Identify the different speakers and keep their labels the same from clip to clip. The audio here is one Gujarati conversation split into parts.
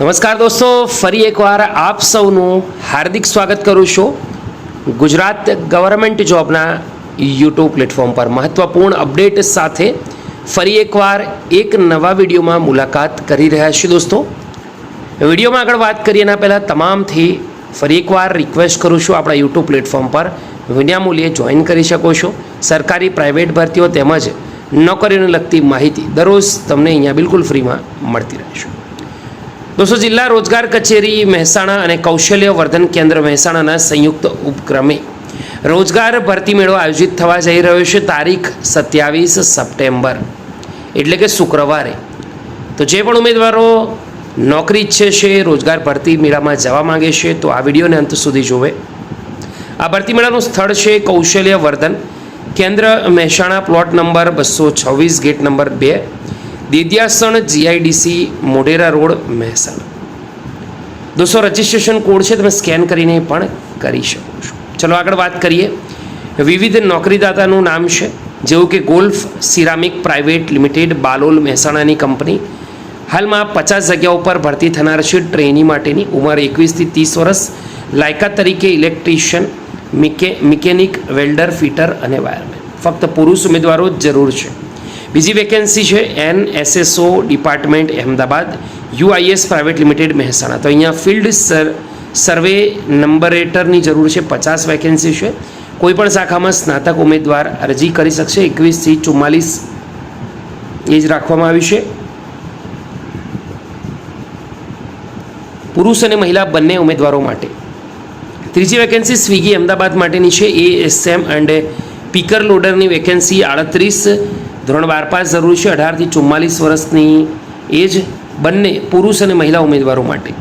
Speaker 1: નમસ્કાર દોસ્તો, ફરી એકવાર આપ સૌનું હાર્દિક સ્વાગત કરું છું ગુજરાત ગવર્મેન્ટ જોબના યુટ્યુબ પ્લેટફોર્મ પર મહત્વપૂર્ણ અપડેટ સાથે ફરી એકવાર એક નવા વિડીયોમાં મુલાકાત કરી રહ્યા છીએ. દોસ્તો, વિડીયોમાં આગળ વાત કરીએ એના પહેલાં તમામથી ફરી એકવાર રિક્વેસ્ટ કરું છું, આપણા યુટ્યુબ પ્લેટફોર્મ પર વિનામૂલ્યે જોઈન કરી શકો છો. સરકારી પ્રાઇવેટ ભરતીઓ તેમજ નોકરીઓને લગતી માહિતી દરરોજ તમને અહીંયા બિલકુલ ફ્રીમાં મળતી રહેશે. દોસ્તો, જિલ્લા રોજગાર કચેરી મહેસાણા અને કૌશલ્ય વર્ધન કેન્દ્ર મહેસાણાના સંયુક્ત ઉપક્રમે રોજગાર ભરતી મેળો આયોજિત થવા જઈ રહ્યો છે તારીખ 27 સપ્ટેમ્બર એટલે કે શુક્રવારે. તો જે પણ ઉમેદવારો નોકરી ઈચ્છે છે, રોજગાર ભરતી મેળામાં જવા માંગે છે, તો આ વિડીયોને અંત સુધી જોવે. આ ભરતી મેળાનું સ્થળ છે Kaushalya Vardhan Kendra Mehsana, plot number 226, gate number 2, Dediyasan GIDC, Modhera road, Mehsana. દોસ્તો, રજિસ્ટ્રેશન કોડ છે, તમે સ્કેન કરીને પણ કરી શકો છો. ચલો આગળ વાત કરીએ. વિવિધ નોકરીદાતાનું નામ છે, જેવું કે golf ceramic private limited, Balol, મહેસાણાની કંપની. હાલમાં 50 જગ્યાઓ પર ભરતી થનાર છે. ટ્રેની માટેની ઉંમર 21 થી 30 વર્ષ. લાયકાત તરીકે ઇલેક્ટ્રિશિયન, મિકેનિક, વેલ્ડર, ફિટર અને વાયરમેન. ફક્ત પુરુષ ઉમેદવારો જ જરૂર છે. બીજી વેકેન્સી છે NSSO department Ahmedabad, UIS private limited, Mehsana. તો અહીંયા ફિલ્ડ સર્વે નંબરેટરની જરૂર છે. 50 વેકેન્સી છે. કોઈપણ શાખામાં સ્નાતક ઉમેદવાર અરજી કરી શકશે. 21 થી 44 એજ રાખવામાં આવી છે. પુરુષ અને મહિલા બંને ઉમેદવારો માટે. ત્રીજી વેકેન્સી સ્વિગી અમદાવાદ માટેની છે. ASM એન્ડ પીકર લોડરની વેકેન્સી 38, ધોરણ 12 પાસ જરૂર છે. 18 થી 44 વર્ષની એજ, બંને પુરુષ અને મહિલા ઉમેદવારો માટે.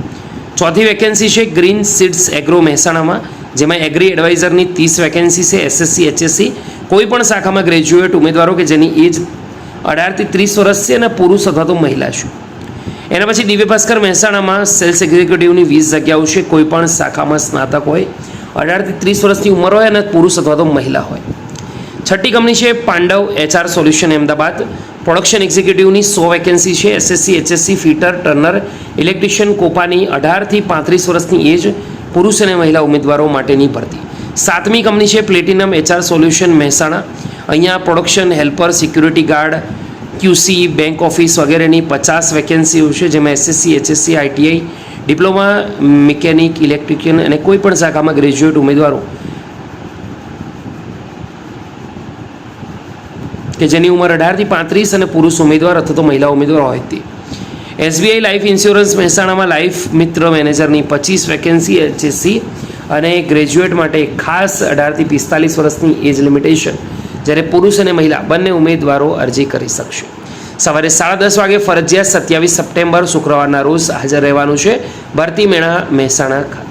Speaker 1: ચોથી વેકેન્સી છે ગ્રીન સીડ્સ એગ્રો મહેસાણામાં, જેમાં એગ્રી એડવાઇઝરની 30 વેકેન્સી છે. SSC HSC કોઈ પણ શાખામાં ગ્રેજ્યુએટ ઉમેદવારો કે જેની એજ 18 થી 30 વર્ષ છે અને પુરુષ અથવા તો મહિલા છે. એના પછી દિવ્ય ભાસ્કર મહેસાણામાં સેલ્સ એક્ઝિક્યુટિવની 20 જગ્યાઓ છે. કોઈ પણ શાખામાં સ્નાતક હોય, 18 થી 30 વર્ષની ઉંમર હોય અને પુરુષ અથવા તો મહિલા હોય. છઠ્ઠી કંપની છે Pandav HR solution Ahmedabad, production એક્ઝિક્યુટિવની 100 વેકેન્સી છે. SSC HSC fitter, turner, electrician, કોપાની 18 થી 35 વર્ષની એજ, પુરુષ અને મહિલા ઉમેદવારો માટેની ભરતી. સાતમી કંપની છે પ્લેટિનમ HR સોલ્યુશન મહેસાણા. અહીંયા production helper, security guard, QC, bank office વગેરેની 50 વેકેન્સીઓ છે, જેમાં SSC HSC ITI, diploma, mechanic, electrician અને કોઈ પણ શાખામાં ગ્રેજ્યુએટ ઉમેદવારો કે જેની ઉંમર 18 થી 35 અને પુરુષ ઉમેદવાર અથવા તો મહિલા ઉમેદવાર હોય તે. SBI લાઈફ ઇન્સ્યોરન્સ મહેસાણામાં લાઈફ મિત્ર મેનેજરની 25 વેકેન્સી HSC અને ગ્રેજ્યુએટ માટે ખાસ 18 થી 45 વર્ષની એજ લિમિટેશન, જ્યારે પુરુષ અને મહિલા બંને ઉમેદવારો અરજી કરી શકશે. સવારે 10:30 વાગે ફરજિયાત 27 સપ્ટેમ્બર શુક્રવારના રોજ હાજર રહેવાનું છે ભરતી મેળા મહેસાણા ખાતે.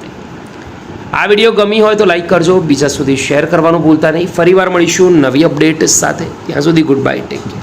Speaker 1: આ વિડીયો ગમી હોય તો લાઈક કરજો, બીજા સુધી શેર કરવાનું ભૂલતા નહીં. ફરીવાર મળીશું નવી અપડેટ સાથે. ત્યાં સુધી ગુડ બાય, ટેક કેર.